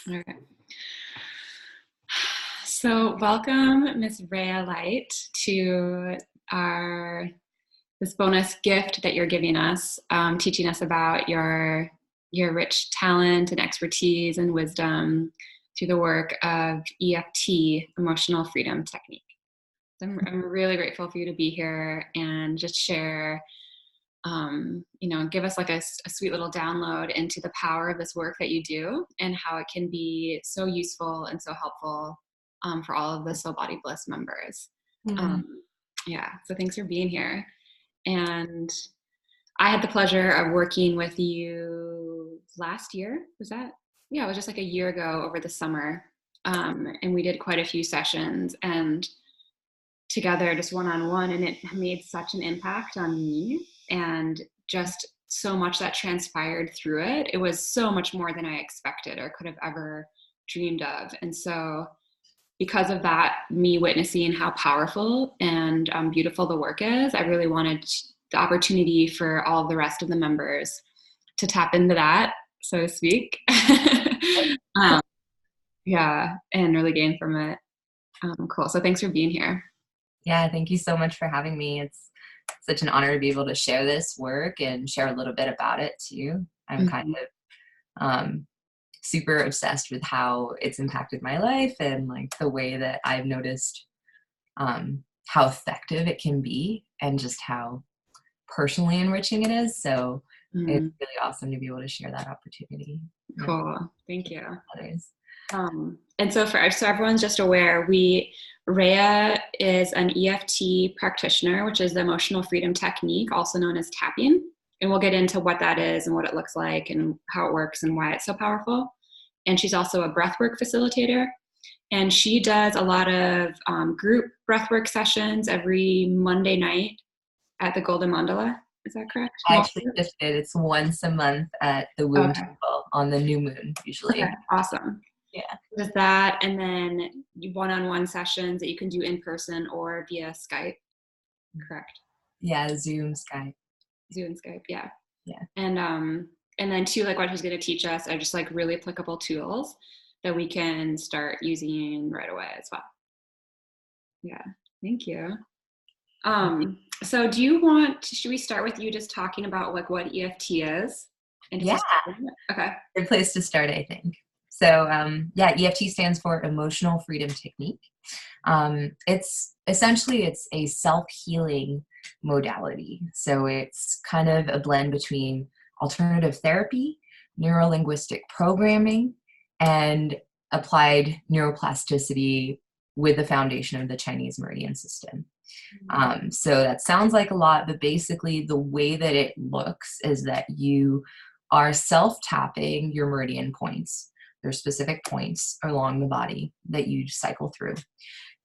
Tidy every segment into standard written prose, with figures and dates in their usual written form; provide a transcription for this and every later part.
All right. So welcome, Miss Rhea Light, to our this bonus gift that you're giving us, teaching us about your rich talent and expertise and wisdom through the work of EFT, Emotional Freedom Technique. I'm really grateful for you to be here and just share, give us like a sweet little download into the power of this work that you do and how it can be so useful and so helpful for all of the Soul Body Bliss members. Mm. So thanks for being here. And I had the pleasure of working with you last year. Was that? Yeah, it was just like a year ago over the summer. And we did quite a few sessions and together just one-on-one, and it made such an impact on me and just so much that transpired through it. It was so much more than I expected or could have ever dreamed of. And so because of that, me witnessing how powerful and beautiful the work is, I really wanted the opportunity for all of the rest of the members to tap into that, so to speak. And really gain from it. Cool. So thanks for being here. Yeah, thank you so much for having me. It's such an honor to be able to share this work and share a little bit about it too. I'm kind of super obsessed with how it's impacted my life and like the way that I've noticed how effective it can be and just how personally enriching it is. So it's really awesome to be able to share that opportunity. Cool. Thank you. Others. And so so everyone's just aware, Rhea is an EFT practitioner, which is the emotional freedom technique, also known as tapping. And we'll get into what that is and what it looks like and how it works and why it's so powerful. And she's also a breathwork facilitator. And she does a lot of group breathwork sessions every Monday night at the Golden Mandala. Is that correct? I actually shifted. It's once a month at the Womb Temple on the new moon, usually. Okay, awesome. Yeah. There's that, and then one-on-one sessions that you can do in person or via Skype. Correct. Yeah, Zoom, Skype. Zoom, Skype, yeah. Yeah. And then too, like what she's going to teach us are just like really applicable tools that we can start using right away as well. Yeah, thank you. So should we start with you just talking about like what EFT is? And yeah. Okay. Good place to start, I think. So EFT stands for Emotional Freedom Technique. It's a self-healing modality. So it's kind of a blend between alternative therapy, neuro-linguistic programming, and applied neuroplasticity with the foundation of the Chinese meridian system. So that sounds like a lot, but basically the way that it looks is that you are self-tapping your meridian points. There's specific points along the body that you cycle through.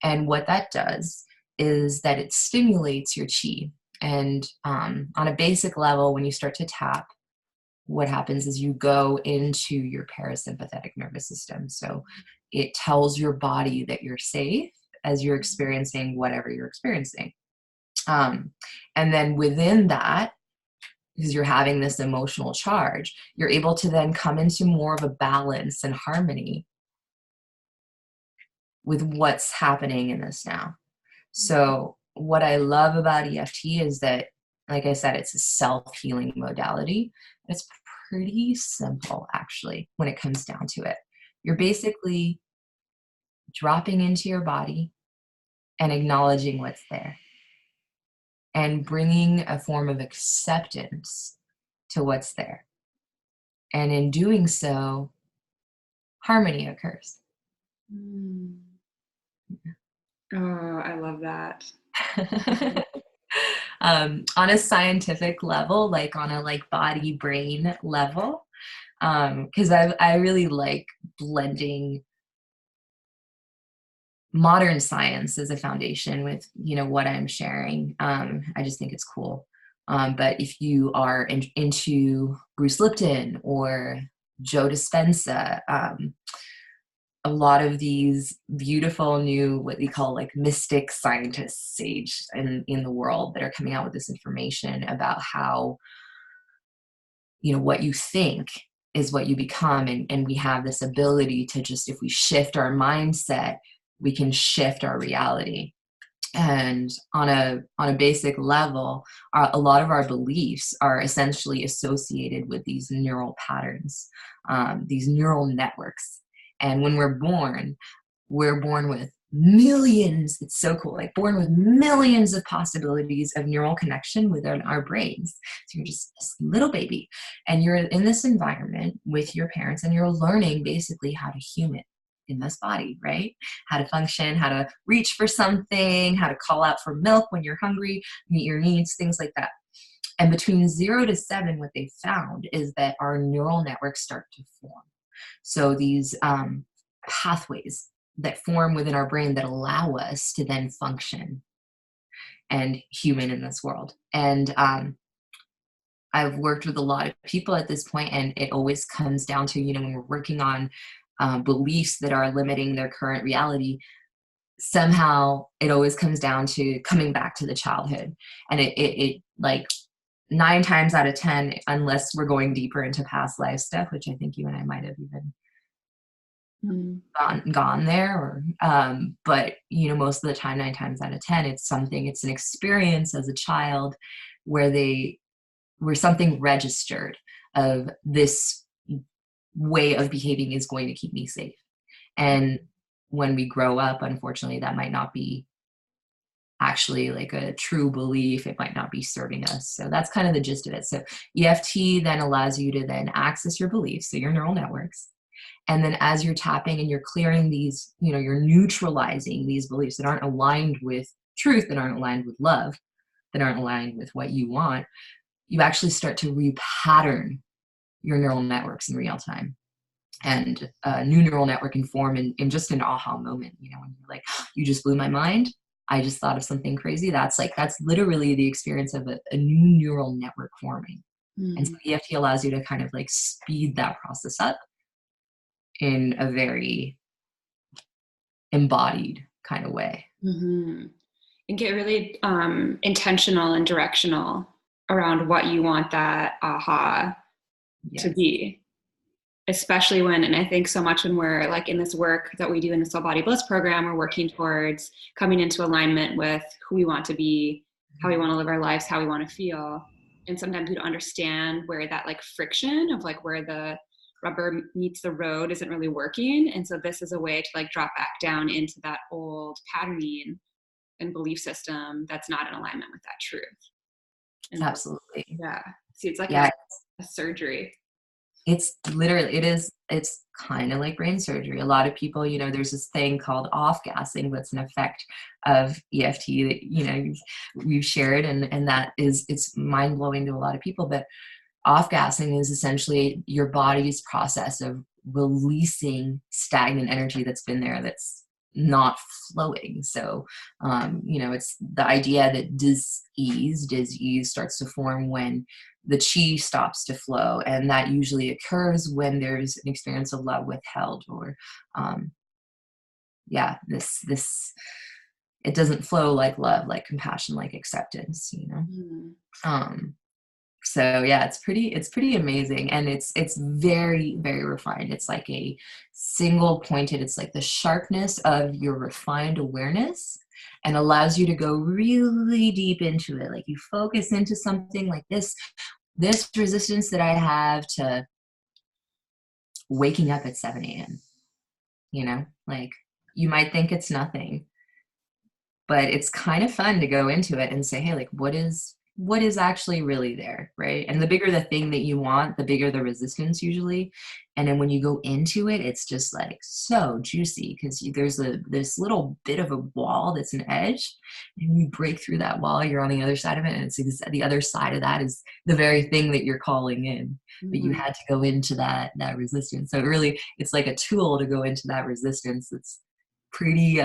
And what that does is that it stimulates your chi. And on a basic level, when you start to tap, what happens is you go into your parasympathetic nervous system. So it tells your body that you're safe as you're experiencing whatever you're experiencing. And then within that, because you're having this emotional charge, you're able to then come into more of a balance and harmony with what's happening in this now. So what I love about EFT is that, like I said, it's a self-healing modality. It's pretty simple, actually, when it comes down to it. You're basically dropping into your body and acknowledging what's there and bringing a form of acceptance to what's there. And in doing so, harmony occurs. Oh, I love that. On a scientific level, like on a body brain level, because I really like blending modern science as a foundation with what I'm sharing. I just think it's cool. But if you are into Bruce Lipton or Joe Dispenza, a lot of these beautiful new, what we call mystic scientists in the world that are coming out with this information about how, what you think is what you become. And we have this ability to just, if we shift our mindset, we can shift our reality. And on a basic level, a lot of our beliefs are essentially associated with these neural patterns, these neural networks. And when we're born with millions. It's so cool. Like born with millions of possibilities of neural connection within our brains. So you're just this little baby, and you're in this environment with your parents, and you're learning basically how to human in this body, right? How to function, how to reach for something, how to call out for milk when you're hungry, meet your needs, things like that. And between 0 to 7, what they found is that our neural networks start to form. So these pathways that form within our brain that allow us to then function and human in this world. And I've worked with a lot of people at this point, and it always comes down to, when we're working on beliefs that are limiting their current reality, somehow it always comes down to coming back to the childhood. And it like 9 times out of 10, unless we're going deeper into past life stuff, which I think you and I might have even gone there, or but most of the time, 9 times out of 10, it's an experience as a child where something registered of this way of behaving is going to keep me safe. And when we grow up, unfortunately, that might not be actually like a true belief. It might not be serving us. So that's kind of the gist of it. So EFT then allows you to then access your beliefs, so your neural networks. And then as you're tapping and you're clearing these, you're neutralizing these beliefs that aren't aligned with truth, that aren't aligned with love, that aren't aligned with what you want, you actually start to repattern your neural networks in real time. And a new neural network can form in just an aha moment, when you're like, you just blew my mind. I just thought of something crazy. That's literally the experience of a new neural network forming. And so EFT allows you to kind of like speed that process up in a very embodied kind of way. And get really intentional and directional around what you want that aha to be. Especially and I think so much when we're like in this work that we do in the Soul Body Bliss program, we're working towards coming into alignment with who we want to be, how we want to live our lives, how we want to feel. And sometimes we don't understand where that like friction of like where the rubber meets the road isn't really working. And so this is a way to like drop back down into that old patterning and belief system that's not in alignment with that truth. And absolutely. Yeah. See, it's like a surgery. It's kind of like brain surgery. A lot of people, there's this thing called off-gassing that's an effect of EFT that, we've shared, and that it's mind-blowing to a lot of people. But off-gassing is essentially your body's process of releasing stagnant energy that's been there, that's not flowing. So, it's the idea that dis-ease starts to form when the chi stops to flow. And that usually occurs when there's an experience of love withheld, or, this, it doesn't flow like love, like compassion, like acceptance, So yeah, it's pretty amazing. And it's very, very refined. It's like a single pointed, it's like the sharpness of your refined awareness, and allows you to go really deep into it. Like you focus into something like this resistance that I have to waking up at 7 a.m. Like you might think it's nothing, but it's kind of fun to go into it and say, hey, like what is actually really there, right? And the bigger the thing that you want, the bigger the resistance usually. And then when you go into it, it's just like so juicy, because there's this little bit of a wall that's an edge, and you break through that wall, you're on the other side of it, and it's the other side of that is the very thing that you're calling in. But you had to go into that resistance. So it's like a tool to go into that resistance. It's pretty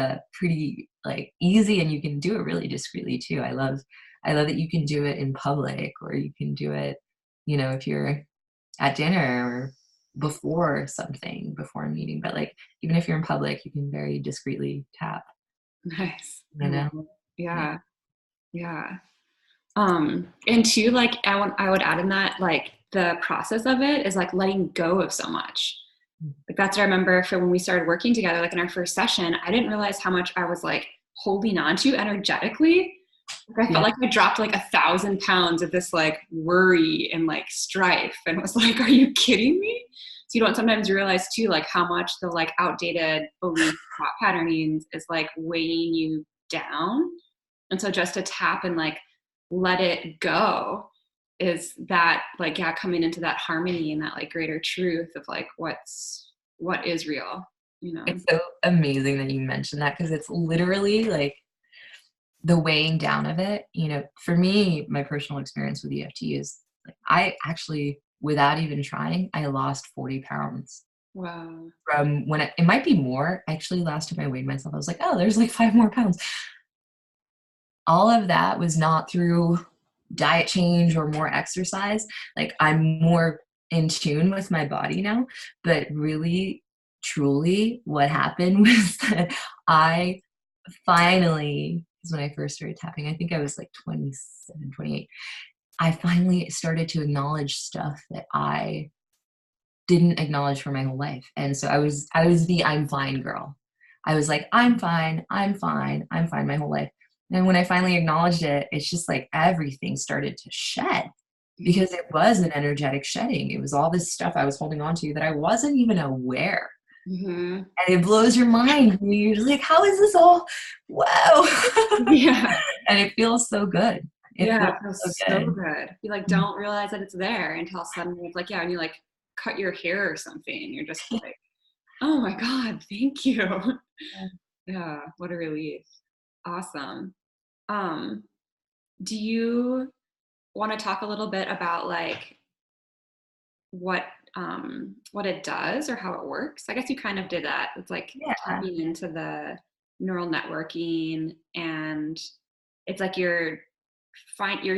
like easy, and you can do it really discreetly too. I love that you can do it in public, or you can do it, if you're at dinner or before a meeting. But like, even if you're in public, you can very discreetly tap. Nice. Yeah. And two, like I would add in that, like the process of it is like letting go of so much. Like that's what I remember for when we started working together, like in our first session, I didn't realize how much I was like holding on to energetically. Like I felt Yeah. like I dropped like 1,000 pounds of this like worry and like strife and was like, are you kidding me? So you don't sometimes realize too, like how much the like outdated belief thought patternings is like weighing you down. And so just to tap and like let it go is that like, yeah, coming into that harmony and that like greater truth of like what is real, you know? It's so amazing that you mentioned that because it's literally like the weighing down of it. For me, my personal experience with EFT is like I actually, without even trying, I lost 40 pounds Wow. from when it might be more. Actually, last time I weighed myself, I was like, oh, there's like 5 more pounds. All of that was not through diet change or more exercise. Like I'm more in tune with my body now, but really, truly what happened was that I finally, is when I first started tapping, I think I was like 27, 28. I finally started to acknowledge stuff that I didn't acknowledge for my whole life. And so I was the I'm fine girl. I was like, I'm fine, I'm fine, I'm fine my whole life. And when I finally acknowledged it, it's just like everything started to shed because it was an energetic shedding. It was all this stuff I was holding on to that I wasn't even aware. Mm-hmm. And it blows your mind. You're just like, how is this all? Wow. Yeah. And it feels so good. It Yeah, feels it so feels so good. good. You like don't realize that it's there until suddenly it's like, yeah, and you like cut your hair or something. You're just like, oh my God, thank you. Yeah, what a relief. Awesome. Um, do you want to talk a little bit about like what it does or how it works? I guess you kind of did that. It's like Yeah. tapping into the neural networking, and it's like you're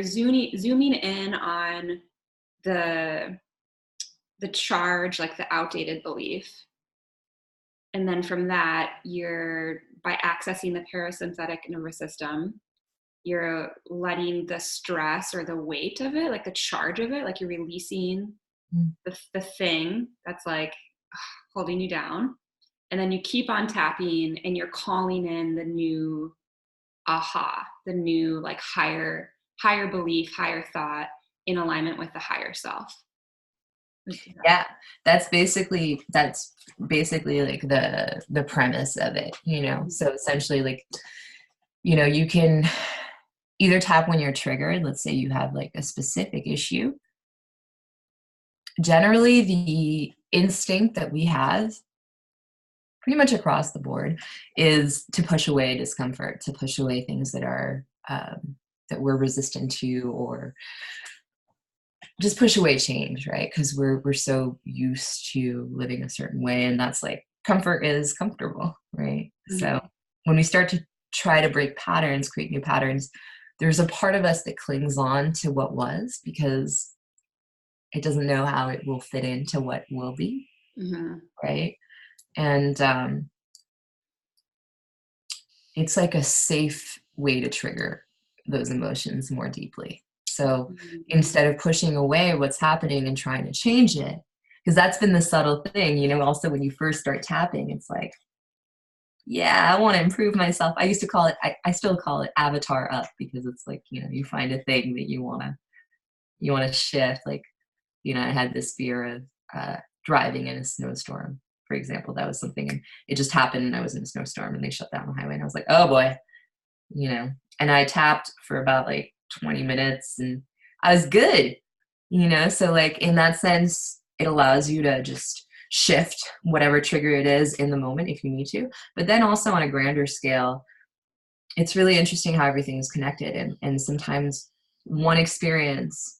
zooming in on the charge, like the outdated belief, and then from that you're by accessing the parasympathetic nervous system, you're letting the stress or the weight of it, like the charge of it, like you're releasing Mm. the thing that's like holding you down. And then you keep on tapping and you're calling in the new aha, the new like higher belief, higher thought in alignment with the higher self. Yeah. That's basically like the premise of it. So essentially like, you can either tap when you're triggered. Let's say you have like a specific issue. Generally, the instinct that we have pretty much across the board is to push away discomfort, to push away things that we're resistant to, or just push away change, right? Because we're so used to living a certain way, and that's like comfort is comfortable, right? So Mhm. when we start to try to break patterns, create new patterns, there's a part of us that clings on to what was because it doesn't know how it will fit into what will be, Mhm. right? And it's like a safe way to trigger those emotions more deeply. So Mhm. instead of pushing away what's happening and trying to change it, because that's been the subtle thing, also when you first start tapping, it's like, yeah, I want to improve myself. I used to call it, I still call it avatar up because it's like, you find a thing that you want to shift. Like, I had this fear of driving in a snowstorm, for example. That was something, and it just happened. And I was in a snowstorm and they shut down the highway. And I was like, oh boy, and I tapped for about like 20 minutes and I was good, So, like, in that sense, it allows you to just shift whatever trigger it is in the moment if you need to. But then also on a grander scale, it's really interesting how everything is connected. And sometimes one experience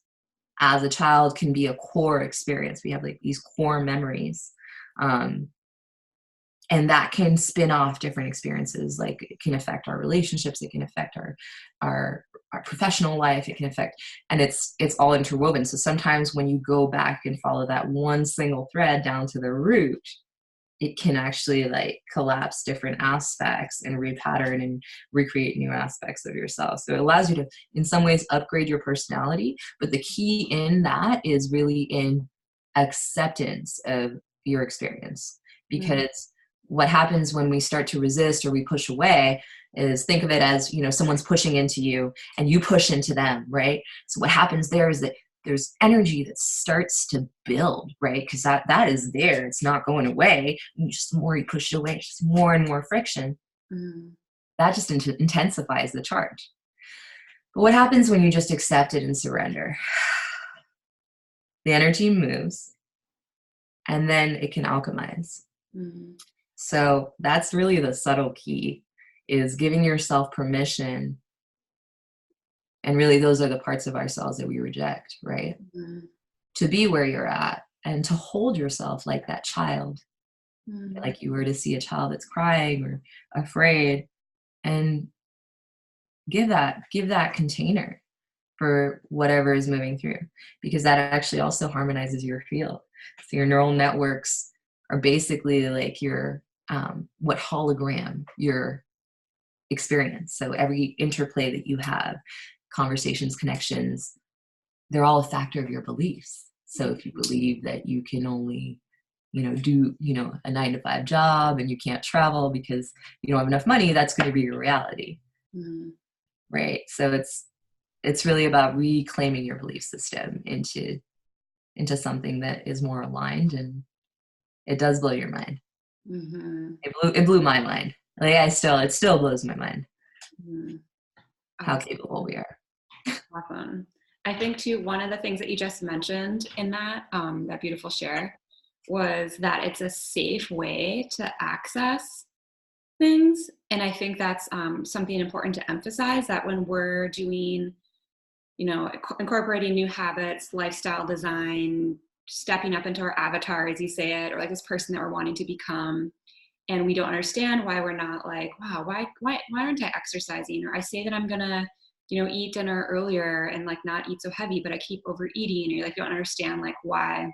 as a child can be a core experience. We have like these core memories. Um, and that can spin off different experiences. Like it can affect our relationships, it can affect our professional life, it can affect, and it's all interwoven. So sometimes when you go back and follow that one single thread down to the root, it can actually like collapse different aspects and repattern and recreate new aspects of yourself. So it allows you to, in some ways, upgrade your personality. But the key in that is really in acceptance of your experience. Mm. Because what happens when we start to resist or we push away is, think of it as, someone's pushing into you and you push into them, right? So what happens there is that there's energy that starts to build, right? Because that is there. It's not going away. And just the more you push it away, just more and more friction. Mm. That just intensifies the charge. But what happens when you just accept it and surrender? The energy moves, and then it can alchemize. Mm. So that's really the subtle key, is giving yourself permission. And really, those are the parts of ourselves that we reject, right? Mm. To be where you're at and to hold yourself like that child, Mm. like you were to see a child that's crying or afraid, and give that container for whatever is moving through, because that actually also harmonizes your field. So your neural networks are basically like your what hologram your experience. So every interplay that you have, conversations, connections, they're all a factor of your beliefs. So if you believe that you can only do a 9 to 5 job and you can't travel because you don't have enough money, that's going to be your reality. Mm. Right? So it's really about reclaiming your belief system into something that is more aligned, and it does blow your mind. Mm-hmm. It blew my mind. Like it still blows my mind Mm. how capable we are. Awesome. I think too, one of the things that you just mentioned in that beautiful share was that it's a safe way to access things. And I think that's something important to emphasize, that when we're doing, incorporating new habits, lifestyle design, stepping up into our avatar, as you say it, or like this person that we're wanting to become, and we don't understand why we're not like, wow, why aren't I exercising? Or I say that I'm gonna, eat dinner earlier and like not eat so heavy, but I keep overeating. Or you like, you don't understand like why,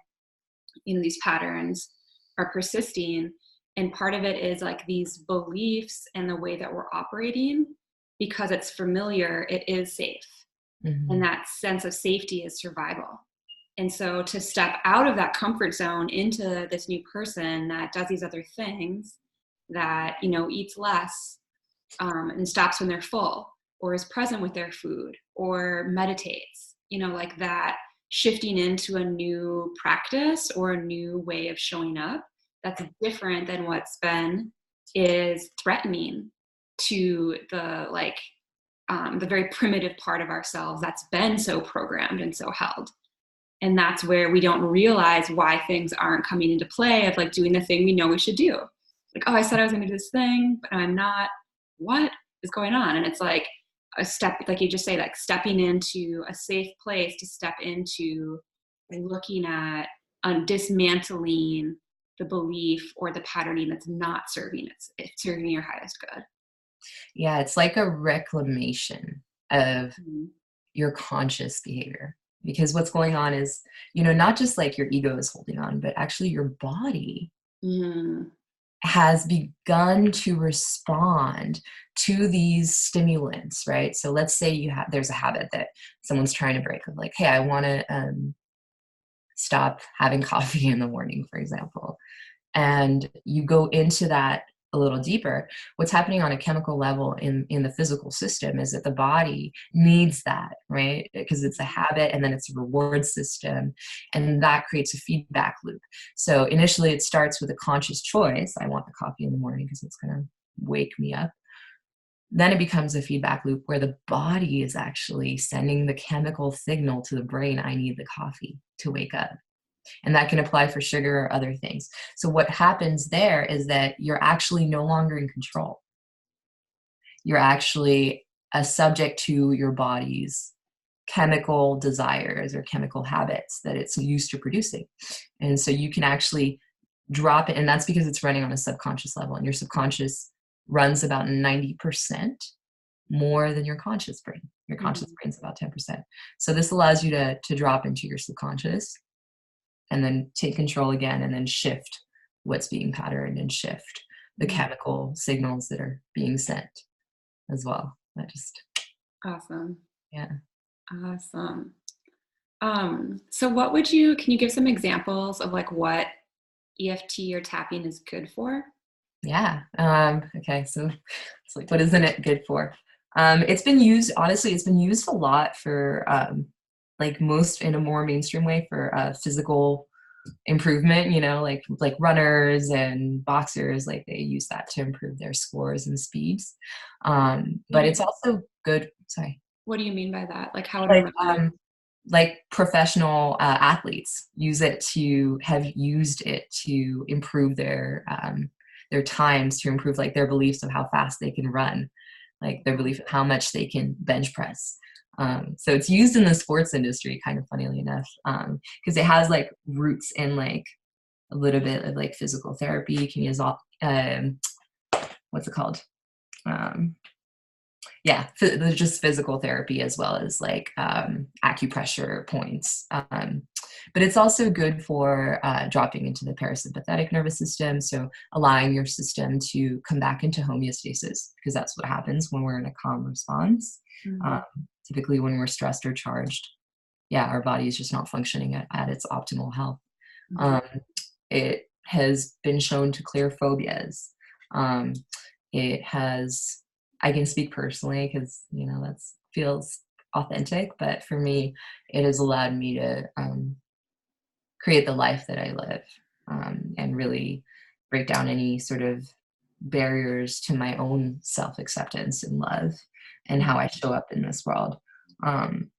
these patterns are persisting. And part of it is like these beliefs and the way that we're operating, because it's familiar, it is safe. Mm-hmm. And that sense of safety is survival. And so to step out of that comfort zone into this new person that does these other things, that, eats less, and stops when they're full, or is present with their food, or meditates, like that, shifting into a new practice or a new way of showing up that's different than what's been, is threatening to the very primitive part of ourselves that's been so programmed and so held. And that's where we don't realize why things aren't coming into play, of like doing the thing we know we should do. Like, oh, I said I was going to do this thing, but I'm not. What is going on? And it's like a step, like you just say, like stepping into a safe place to step into looking at dismantling the belief or the patterning that's not serving it's serving your highest good. Yeah, it's like a reclamation of Mm-hmm. your conscious behavior. Because what's going on is, not just like your ego is holding on, but actually your body Mm-hmm. has begun to respond to these stimulants, right? So let's say there's a habit that someone's trying to break, of like, hey, I want to stop having coffee in the morning, for example. And you go into that a little deeper. What's happening on a chemical level in the physical system is that the body needs that, right? Because it's a habit, and then it's a reward system, and that creates a feedback loop. So initially it starts with a conscious choice. I want the coffee in the morning because it's going to wake me up. Then it becomes a feedback loop where the body is actually sending the chemical signal to the brain, I need the coffee to wake up. And that can apply for sugar or other things. So what happens there is that you're actually no longer in control. You're actually a subject to your body's chemical desires or chemical habits that it's used to producing. And so you can actually drop it. And that's because it's running on a subconscious level. And your subconscious runs about 90% more than your conscious brain. Your conscious brain's about 10%. So this allows you to drop into your subconscious and then take control again, and then shift what's being patterned and shift the chemical signals that are being sent as well. That just, Awesome. yeah. Awesome. So can you give some examples of like what EFT or tapping is good for? Yeah. Okay. So it's like, what isn't it good for? It's been used, honestly, it's been used a lot for, like most in a more mainstream way for physical improvement, like runners and boxers, like they use that to improve their scores and speeds. But it's also good. Sorry. What do you mean by that? Like how would a Like, runner? like professional athletes have used it to improve their times, to improve like their beliefs of how fast they can run, like their belief of how much they can bench press. So it's used in the sports industry, kind of funnily enough, because it has like roots in like a little bit of like physical therapy. You can use all, what's it called? Yeah, just physical therapy as well as like acupressure points. But it's also good for dropping into the parasympathetic nervous system, so allowing your system to come back into homeostasis, because that's what happens when we're in a calm response. Mm-hmm. Typically when we're stressed or charged, yeah, our body is just not functioning at its optimal health. Mm-hmm. It has been shown to clear phobias. It has, I can speak personally because, that feels authentic, but for me, it has allowed me to create the life that I live, and really break down any sort of barriers to my own self-acceptance and love and how I show up in this world. Um,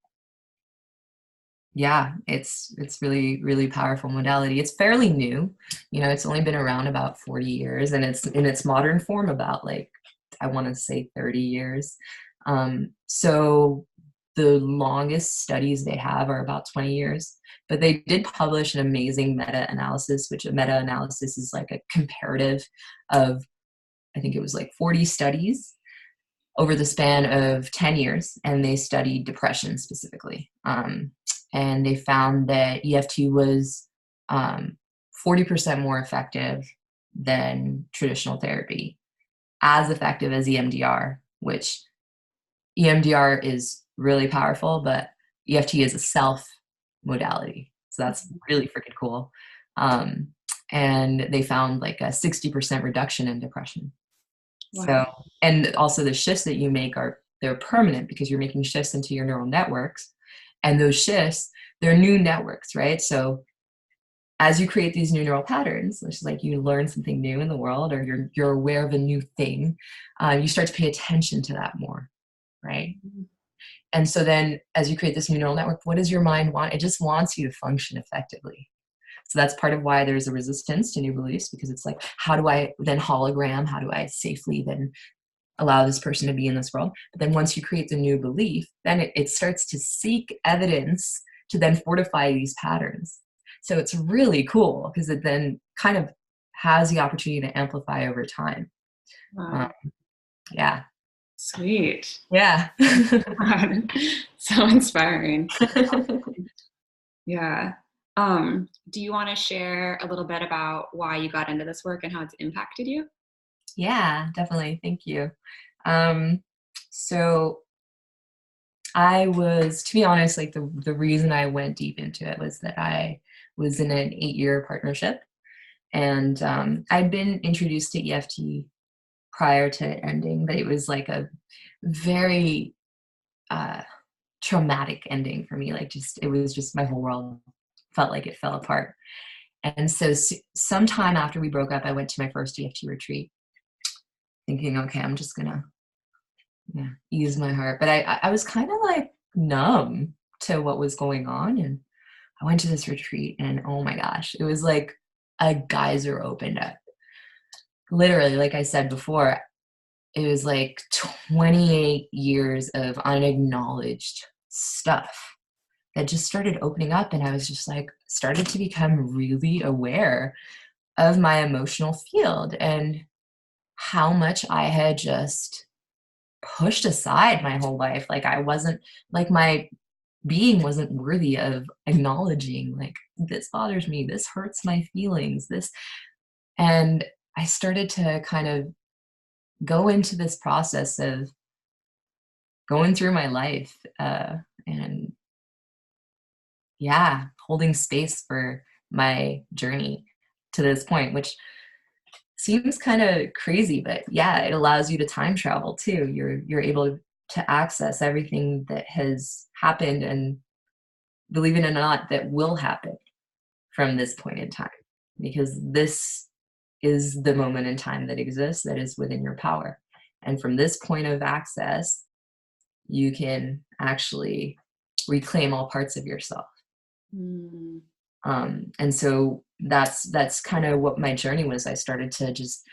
yeah, it's really, really powerful modality. It's fairly new. It's only been around about 40 years, and it's in its modern form about like, I want to say 30 years. So the longest studies they have are about 20 years, but they did publish an amazing meta-analysis, which a meta-analysis is like a comparative of, I think it was like 40 studies over the span of 10 years, and they studied depression specifically. And they found that EFT was 40% more effective than traditional therapy, as effective as EMDR, which EMDR is really powerful, but EFT is a self modality. So that's really freaking cool. And they found like a 60% reduction in depression. Wow. So, and also the shifts that you make they're permanent, because you're making shifts into your neural networks, and those shifts, they're new networks, right? So as you create these new neural patterns, which is like you learn something new in the world, or you're aware of a new thing, you start to pay attention to that more, right? Mm-hmm. And so then as you create this new neural network, what does your mind want? It just wants you to function effectively. So that's part of why there's a resistance to new beliefs, because it's like, how do I then hologram? How do I safely then allow this person to be in this world? But then once you create the new belief, then it starts to seek evidence to then fortify these patterns. So it's really cool, because it then kind of has the opportunity to amplify over time. Wow. Yeah. Sweet. Yeah. So inspiring. Yeah. Do you want to share a little bit about why you got into this work and how it's impacted you? Yeah, definitely. Thank you. So I was, to be honest, like the reason I went deep into it was that I was in an 8-year partnership, and I'd been introduced to EFT prior to it ending, but it was like a very traumatic ending for me. Like it was just, my whole world felt like it fell apart. And so sometime after we broke up, I went to my first EFT retreat, thinking, okay, I'm just gonna ease my heart. But I was kind of like numb to what was going on. And I went to this retreat, and oh my gosh, it was like a geyser opened up. Literally, like I said before, it was like 28 years of unacknowledged stuff that just started opening up. And I was just like, started to become really aware of my emotional field and how much I had just pushed aside my whole life. Like I wasn't, like my being wasn't worthy of acknowledging, like, this bothers me, this hurts my feelings, this. And I started to kind of go into this process of going through my life, and yeah, holding space for my journey to this point, which seems kind of crazy, but yeah, it allows you to time travel too. You're able to access everything that has happened, and believe it or not, that will happen from this point in time, because this is the moment in time that exists that is within your power. And from this point of access, you can actually reclaim all parts of yourself. Mm. And so that's kind of what my journey was. I started to just,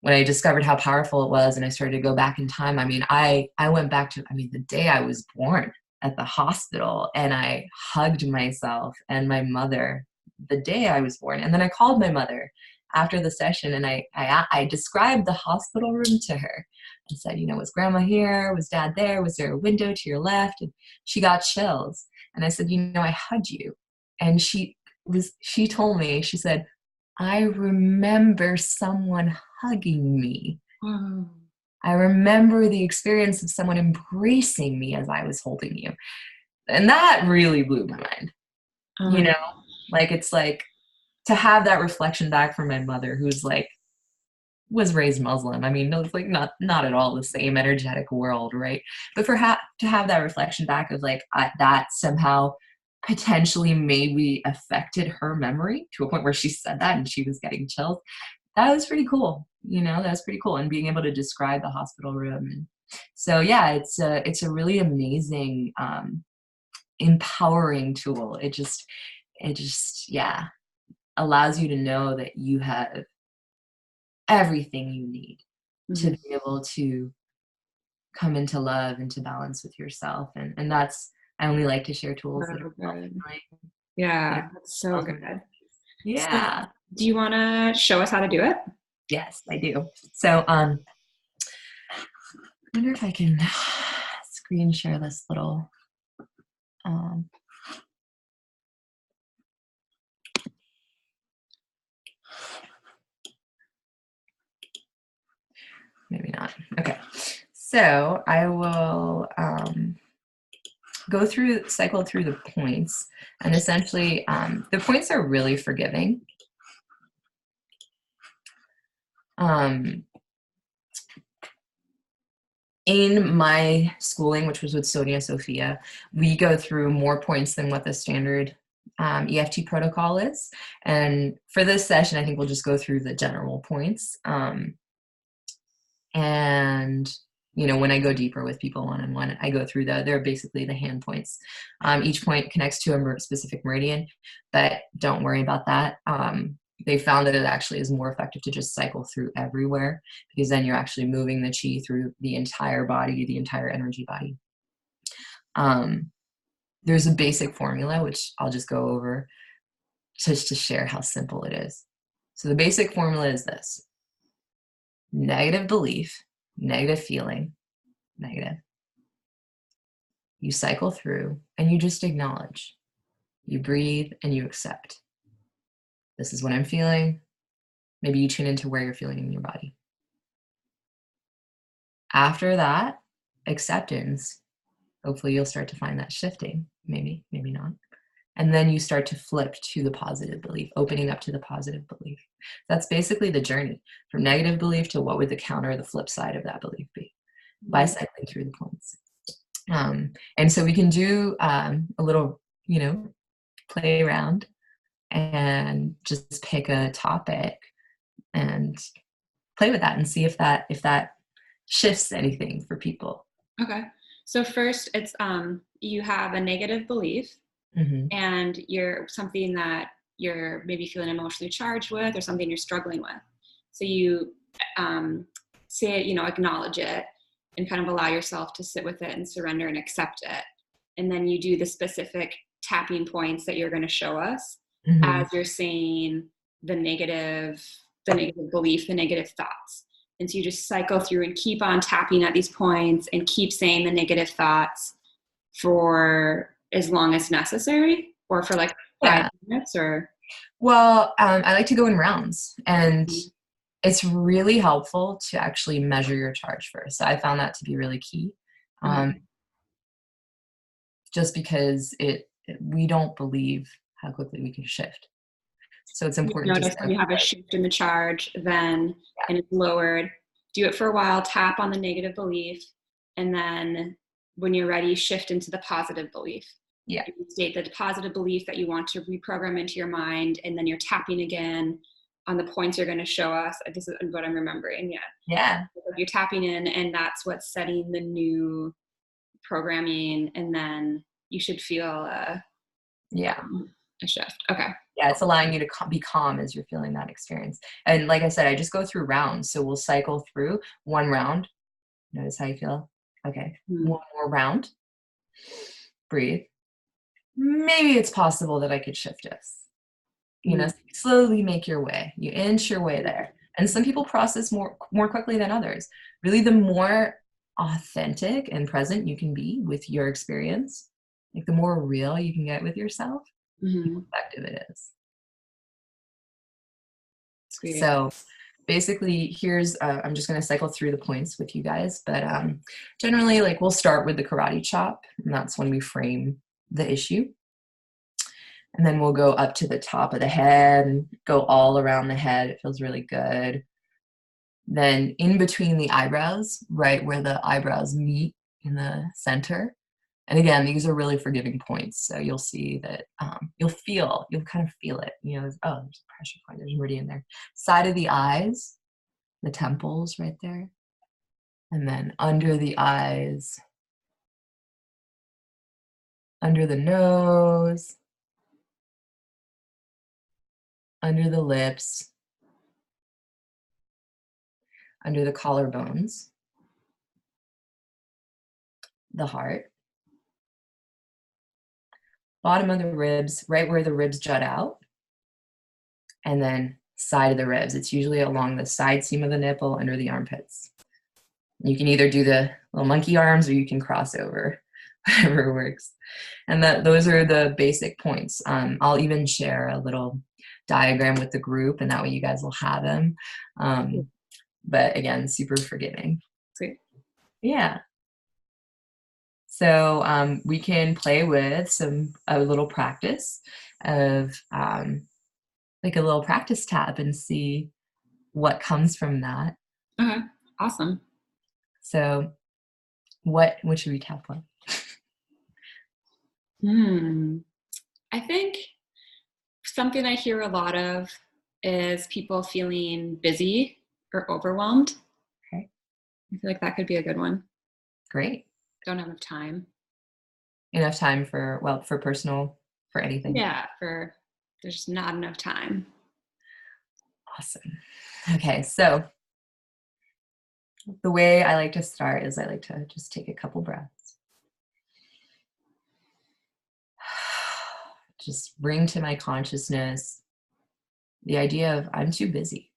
when I discovered how powerful it was and I started to go back in time, I mean, I went back to, I mean, the day I was born at the hospital, and I hugged myself and my mother the day I was born. And then I called my mother after the session, and I described the hospital room to her and said, you know, was grandma here? Was dad there? Was there a window to your left? And she got chills. And I said, you know, I hugged you. And she told me, she said, I remember someone hugging me. Oh. I remember the experience of someone embracing me as I was holding you. And that really blew my mind. Oh my You God. know, like, it's like to have that reflection back from my mother, who's like, was raised Muslim. I mean, it's like not at all the same energetic world, right? But for to have that reflection back of like, that somehow potentially maybe affected her memory to a point where she said that and she was getting chills. That was pretty cool. You know, that's pretty cool. And being able to describe the hospital room. And so, yeah, it's a really amazing, empowering tool. It just, yeah, allows you to know that you have everything you need to Mhm. be able to come into love and to balance with yourself. And that's, I only like to share tools that So are good. self-healing. You know, Yeah, that's so self- good. So, yeah. do you want to show us how to do it? Yes, I do. So, I wonder if I can screen share this little, um, maybe not. Okay. So I will, cycle through the points, and essentially, the points are really forgiving. Um, in my schooling, which was with Sonia Sophia, we go through more points than what the standard EFT protocol is. And for this session, I think we'll just go through the general points. And you know, when I go deeper with people one-on-one, I go through they're basically the hand points. Each point connects to a specific meridian, but don't worry about that. They found that it actually is more effective to just cycle through everywhere, because then you're actually moving the chi through the entire body, the entire energy body. There's a basic formula, which I'll just go over just to share how simple it is. So the basic formula is this: negative belief, negative feeling, negative. You cycle through and you just acknowledge. You breathe and you accept. This is what I'm feeling. Maybe you tune into where you're feeling in your body. After that acceptance, hopefully you'll start to find that shifting. Maybe, maybe not. And then you start to flip to the positive belief, opening up to the positive belief. That's basically the journey from negative belief to what would the counter, the flip side of that belief be, by cycling through the points. And so we can do a little, you know, play around and just pick a topic and play with that and see if that shifts anything for people. Okay. So first, it's you have a negative belief, Mm-hmm. and you're something that you're maybe feeling emotionally charged with, or something you're struggling with. So you say it, you know, acknowledge it, and kind of allow yourself to sit with it and surrender and accept it. And then you do the specific tapping points that you're going to show us Mm-hmm. as you're saying the negative belief, the negative thoughts. And so you just cycle through and keep on tapping at these points and keep saying the negative thoughts for as long as necessary, or for like Yeah. 5 minutes, or Well, I like to go in rounds, and it's really helpful to actually measure your charge first. So I found that to be really key, Uh-huh. just because we don't believe how quickly we can shift. So it's You've important to noticed start when you with have a like, shift in the charge, then yeah, and it's lowered, do it for a while, tap on the negative belief, and then when you're ready, shift into the positive belief. yeah, You state the positive belief that you want to reprogram into your mind, and then you're tapping again on the points you're going to show us. This is what I'm remembering. Yeah. yeah, You're tapping in, and that's what's setting the new programming, and then you should feel yeah. a shift. Okay. Yeah, it's allowing you to be calm as you're feeling that experience. And like I said, I just go through rounds. So we'll cycle through one round. Notice how you feel. Okay, Hmm. one more round. Breathe. Maybe it's possible that I could shift this. Hmm. Slowly make your way. You inch your way there. And some people process more quickly than others. Really, the more authentic and present you can be with your experience, like the more real you can get with yourself, the Hmm. more effective it is. Sweet. So basically, here's I'm just going to cycle through the points with you guys, but generally, like we'll start with the karate chop, and that's when we frame the issue. And then we'll go up to the top of the head and go all around the head. It feels really good. Then in between the eyebrows, right where the eyebrows meet in the center. And again, these are really forgiving points. So you'll see that you'll kind of feel it. Oh, there's a pressure point. There's a meridian there. Side of the eyes, the temples right there. And then under the eyes, under the nose, under the lips, under the collarbones, the heart, bottom of the ribs, right where the ribs jut out, and then side of the ribs. It's usually along the side seam of the nipple under the armpits. You can either do the little monkey arms or you can cross over, whatever works. And those are the basic points. I'll even share a little diagram with the group, and that way you guys will have them. But again, super forgiving. Sweet. Yeah. So we can play with a little practice of like a little practice tab and see what comes from that. Okay. Awesome. So what should we tap on? I think something I hear a lot of is people feeling busy or overwhelmed. Okay, I feel like that could be a good one. great. Don't have enough time. Enough time for personal, for anything. Yeah, there's just not enough time. Awesome. Okay, so the way I like to start is I like to just take a couple breaths. Just bring to my consciousness the idea of I'm too busy.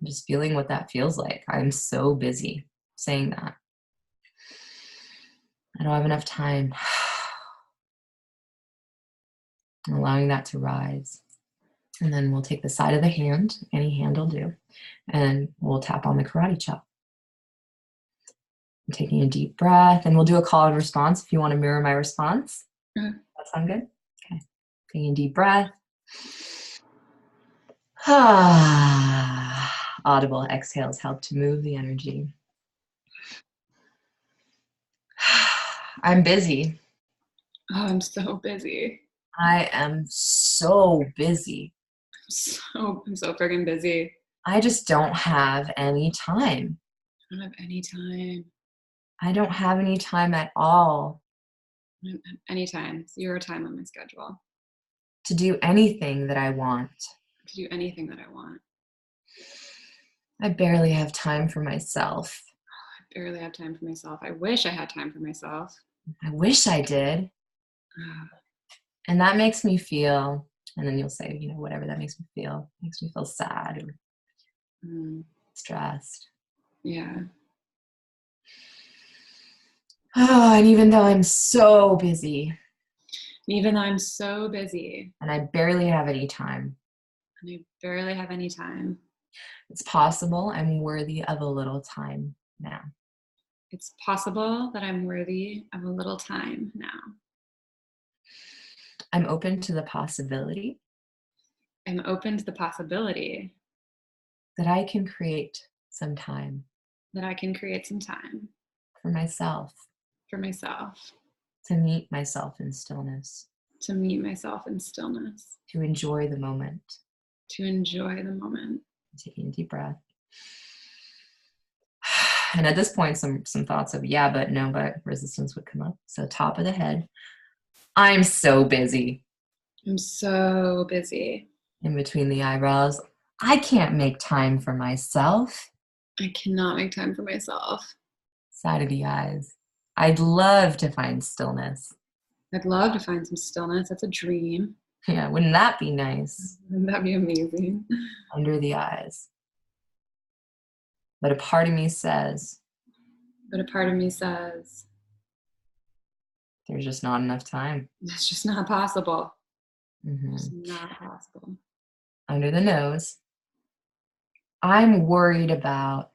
Just feeling what that feels like. I'm so busy saying that. I don't have enough time. Allowing that to rise. And then we'll take the side of the hand, any hand will do, and we'll tap on the karate chop. I'm taking a deep breath, and we'll do a call and response if you want to mirror my response. Okay. That sound good? Okay. Taking a deep breath. Audible exhales help to move the energy. I'm busy. Oh, I'm so busy. I am so busy. I'm so friggin' busy. I just don't have any time. I don't have any time. I don't have any time at all I don't have any time. Zero time on my schedule to do anything that I want. to do anything that I want. I barely have time for myself. I barely have time for myself. I wish I had time for myself. I wish I did. And that makes me feel, and then you'll say, whatever that makes me feel. It makes me feel sad or stressed. Yeah. Oh, and even though I'm so busy. Even though I'm so busy and I barely have any time. and I barely have any time, It's possible I'm worthy of a little time now. it's possible that I'm worthy of a little time now. I'm open to the possibility I'm open to the possibility that I can create some time that I can create some time for myself, for myself, to meet myself in stillness, to meet myself in stillness, to enjoy the moment. to enjoy the moment. Taking a deep breath. And at this point, some thoughts of yeah, but no, but resistance would come up. So top of the head. I'm so busy. I'm so busy. In between the eyebrows. I can't make time for myself. I cannot make time for myself. Side of the eyes. I'd love to find stillness. I'd love to find some stillness. That's a dream. Yeah, wouldn't that be nice? Wouldn't that be amazing? Under the eyes. But a part of me says, But a part of me says, there's just not enough time. it's just not possible. Mm-hmm. It's not possible. Under the nose. I'm worried about,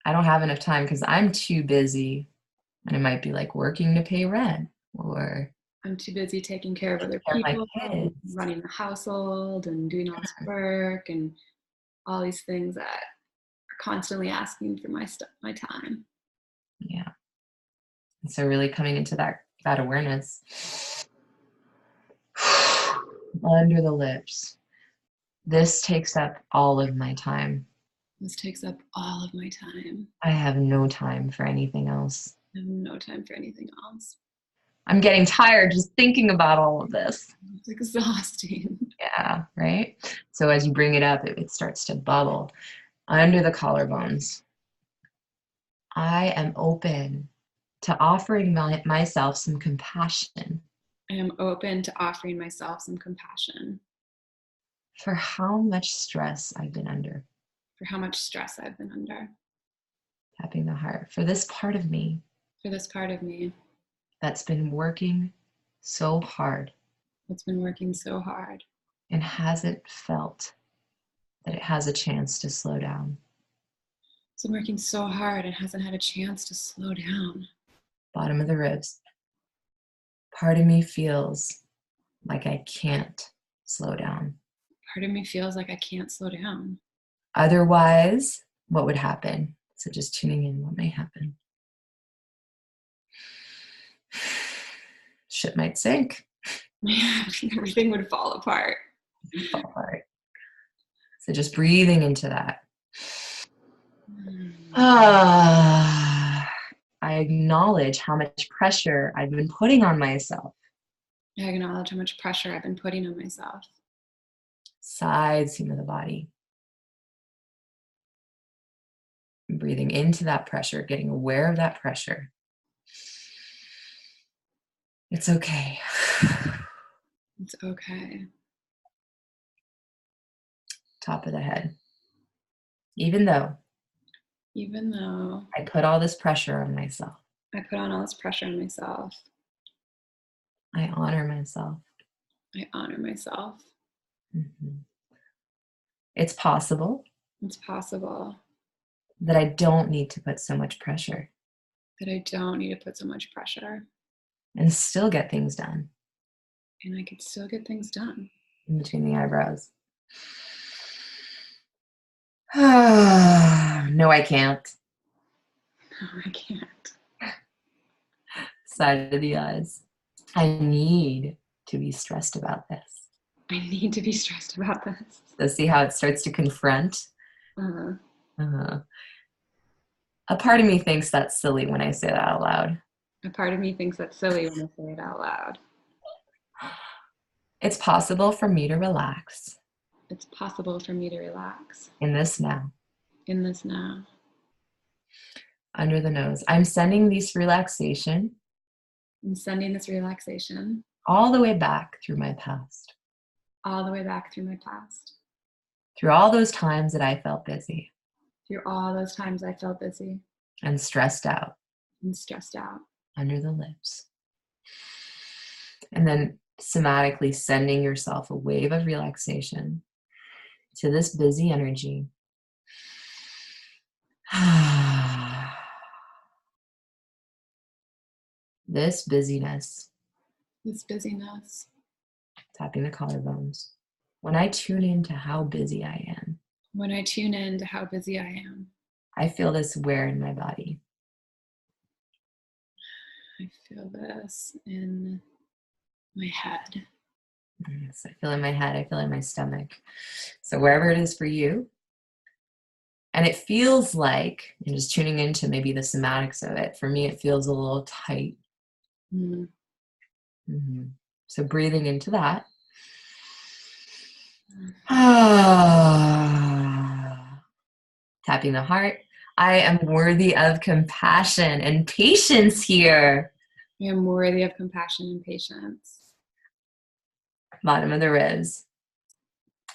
I don't have enough time because I'm too busy. And it might be like working to pay rent or I'm too busy taking care of other care of my people, kids. running the household and doing all this work and all these things that are constantly asking for my time. Yeah. And so really coming into that awareness. Under the lips. This takes up all of my time. This takes up all of my time. I have no time for anything else. I have no time for anything else. I'm getting tired just thinking about all of this. It's exhausting. Yeah, right? So as you bring it up, it starts to bubble. Under the collarbones. I am open to offering myself some compassion. I am open to offering myself some compassion For how much stress I've been under. for how much stress I've been under. Tapping the heart. For this part of me. For this part of me That's been working so hard. that's been working so hard. And hasn't felt that it has a chance to slow down. It's been working so hard and hasn't had a chance to slow down. Bottom of the ribs. Part of me feels like I can't slow down. Part of me feels like I can't slow down. Otherwise, what would happen? So just tuning in, what may happen. Ship might sink. Everything would fall apart. Fall apart. So just breathing into that. I acknowledge how much pressure I've been putting on myself. I acknowledge how much pressure I've been putting on myself. Side seam of the body. Breathing into that pressure, getting aware of that pressure. It's okay. It's okay. Top of the head. Even though I put all this pressure on myself, I put on all this pressure on myself, I honor myself. I honor myself. Mm-hmm. It's possible It's possible that I don't need to put so much pressure that I don't need to put so much pressure and still get things done. and I could still get things done. In between the eyebrows. No, I can't. No, I can't. Side of the eyes. I need to be stressed about this. I need to be stressed about this. So see how it starts to confront? Uh-huh. Uh-huh. A part of me thinks that's silly when I say that out loud. A part of me thinks that's silly when I say it out loud. It's possible for me to relax. It's possible for me to relax. In this now. In this now. Under the nose. I'm sending this relaxation. I'm sending this relaxation all the way back through my past. All the way back through my past. Through all those times that I felt busy. Through all those times I felt busy. And stressed out. And stressed out. under the lips. And then somatically sending yourself a wave of relaxation to this busy energy. This busyness. This busyness. Tapping the collarbones. When I tune into how busy I am, when I tune in to how busy I am, I feel this wear in my body. I feel this in my head. Yes, I feel in my head, I feel in my stomach. So wherever it is for you, and it feels like, and just tuning into maybe the somatics of it, for me, it feels a little tight. Mm. Mm-hmm. So breathing into that. Tapping the heart. I am worthy of compassion and patience here. I am worthy of compassion and patience. Bottom of the ribs.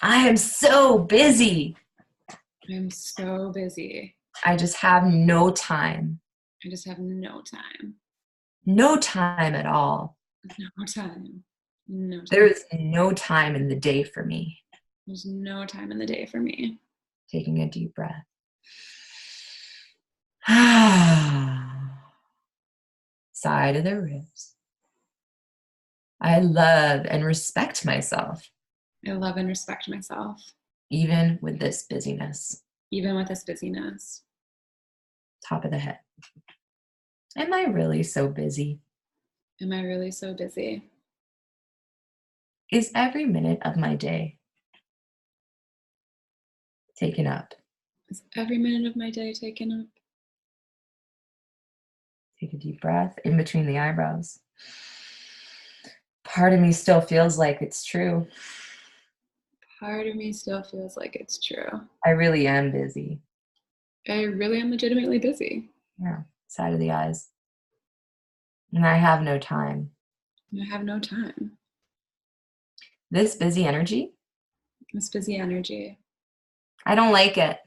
I am so busy. I am so busy. I just have no time. I just have no time. No time at all. No time. No time. There is no time in the day for me. There's no time in the day for me. Taking a deep breath. Side of the ribs. I love and respect myself. I love and respect myself. Even with this busyness. Even with this busyness. Top of the head. Am I really so busy? Am I really so busy? Is every minute of my day taken up? Is every minute of my day taken up? Take a deep breath in between the eyebrows. Part of me still feels like it's true. Part of me still feels like it's true. I really am busy. I really am legitimately busy. Yeah, side of the eyes. And I have no time. And I have no time. This busy energy, This busy energy, I don't like it.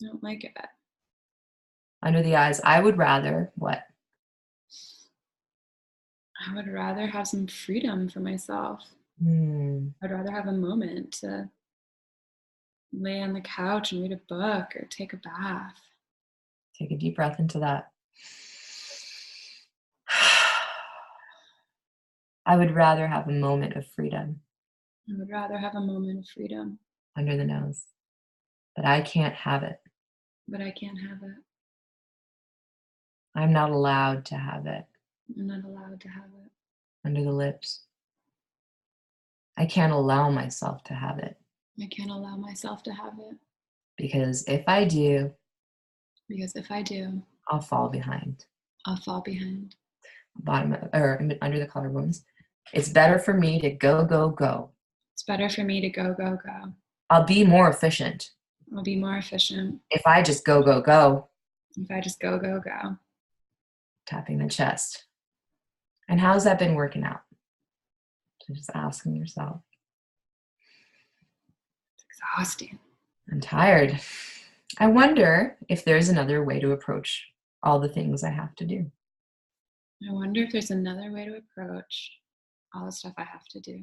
I don't like it. Under the eyes, I would rather what? I would rather have some freedom for myself. I'd rather have a moment to lay on the couch and read a book or take a bath. Take a deep breath into that. I would rather have a moment of freedom. I would rather have a moment of freedom. Under the nose. But I can't have it. But I can't have it. I'm not allowed to have it. I'm not allowed to have it. Under the lips. I can't allow myself to have it. I can't allow myself to have it. Because if I do, I'll fall behind. I'll fall behind. Bottom or under the collarbones. It's better for me to go, go, go. It's better for me to go, go, go. I'll be more efficient. I'll be more efficient. If I just go, go, go. If I just go, go, go. Tapping the chest. And how's that been working out? So just asking yourself. It's exhausting. I'm tired. I wonder if there's another way to approach all the things I have to do. I wonder if there's another way to approach all the stuff I have to do.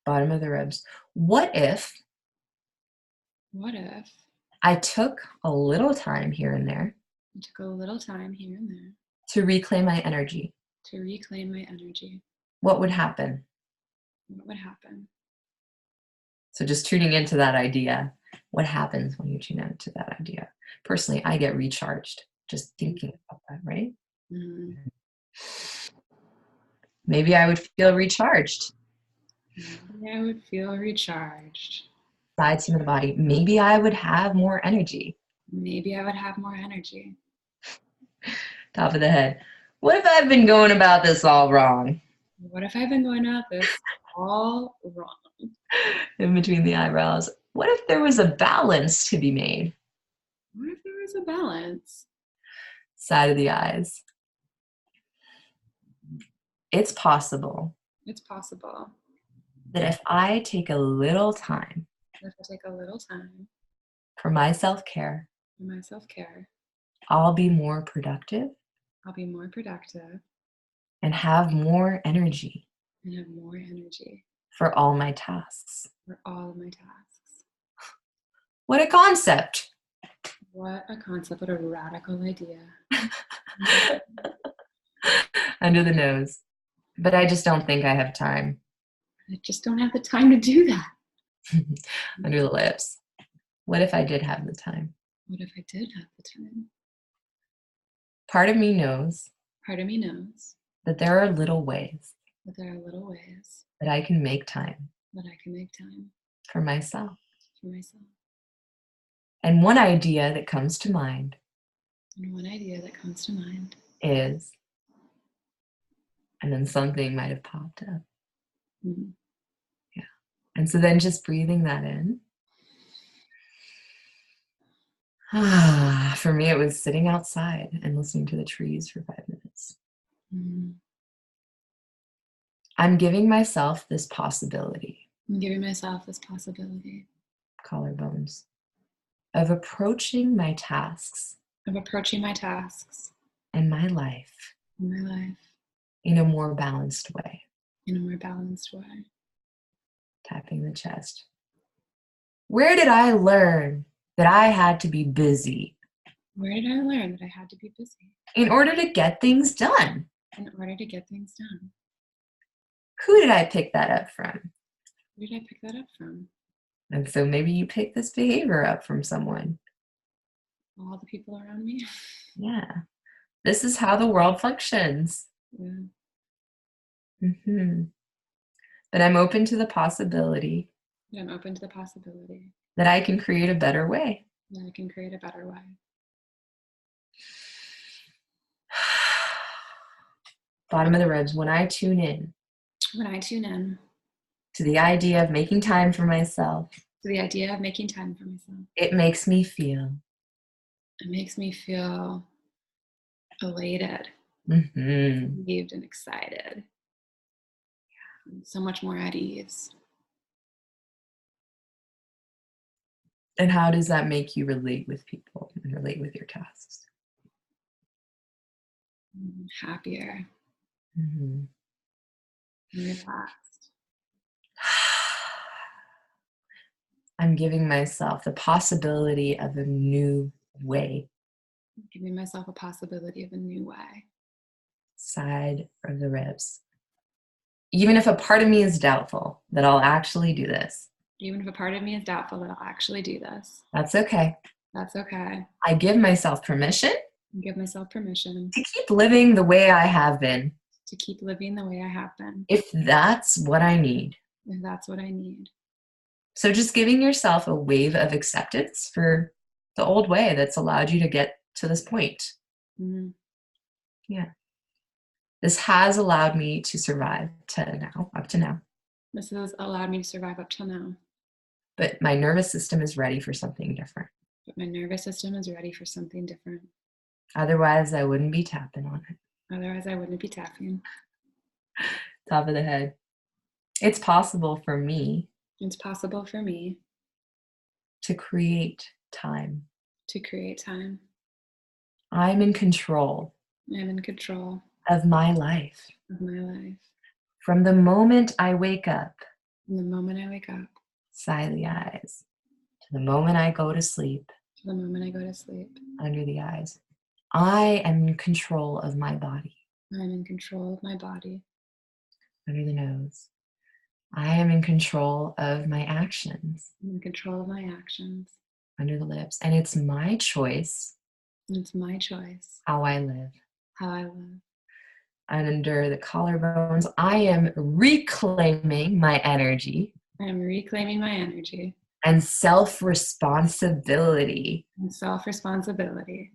Bottom of the ribs. What if I took a little time here and there I took a little time here and there to reclaim my energy? to reclaim my energy? What would happen? What would happen? So just tuning into that idea. What happens when you tune into that idea? Personally, I get recharged just thinking about that, right? Mm-hmm. Maybe I would feel recharged. Maybe I would feel recharged. Sides of the body. Maybe I would have more energy. Maybe I would have more energy. Top of the head. What if I've been going about this all wrong? What if I've been going at this all wrong? In between the eyebrows. What if there was a balance to be made? What if there was a balance? Side of the eyes. It's possible It's possible that if I take a little time if I take a little time for my self-care, for my self-care, I'll be more productive I'll be more productive and have more energy and have more energy for all my tasks. for all of my tasks. What a concept! What a concept, what a radical idea. Under the nose. But I just don't think I have time. I just don't have the time to do that. Under the lips. What if I did have the time? What if I did have the time? Part of me knows Part of me knows that there are little ways that there are little ways that I can make time that I can make time for myself. for myself. And one idea that comes to mind And one idea that comes to mind is, and then something might have popped up. mm, Yeah. And so then just breathing that in. For me, it was sitting outside and listening to the trees for 5 minutes. mm. I'm giving myself this possibility, I'm giving myself this possibility collarbones, of approaching my tasks of approaching my tasks and my life in my life in a more balanced way. in a more balanced way. Tapping the chest. Where did I learn that I had to be busy Where did I learn that I had to be busy in order to get things done? in order to get things done? Who did I pick that up from? Where did I pick that up from? And so maybe you pick this behavior up from someone. All the people around me? Yeah. This is how the world functions. Yeah. Mm-hmm. But I'm open to the possibility But I'm open to the possibility that I can create a better way. that I can create a better way. Bottom of the ribs. When I tune in When I tune in to the idea of making time for myself, to the idea of making time for myself, it makes me feel it makes me feel elated, relieved, and excited. And so much more at ease. And how does that make you relate with people and relate with your tasks? Happier Mm-hmm. and relaxed. I'm giving myself the possibility of a new way. Giving myself a possibility of a new way. Side of the ribs. Even if a part of me is doubtful that I'll actually do this, Even if a part of me is doubtful that I'll actually do this, that's okay. that's okay. I give myself permission And give myself permission to keep living the way I have been, to keep living the way I have been, if that's what I need. if that's what I need. So just giving yourself a wave of acceptance for the old way that's allowed you to get to this point. Mm-hmm. Yeah. This has allowed me to survive up to now. This has allowed me to survive up till now. But my nervous system is ready for something different. But my nervous system is ready for something different. Otherwise, I wouldn't be tapping on it. Otherwise, I wouldn't be tapping. Top of the head. It's possible for me It's possible for me to create time. to create time. I'm in control I'm in control of my life. of my life. From the moment I wake up, From the moment I wake up side the eyes, to the moment I go to sleep, to the moment I go to sleep, under the eyes, I am in control of my body. I'm in control of my body. Under the nose, I am in control of my actions. I'm in control of my actions. Under the lips, and it's my choice And it's my choice how I live. how I live. And under the collarbones, I am reclaiming my energy I am reclaiming my energy and self-responsibility. and self-responsibility.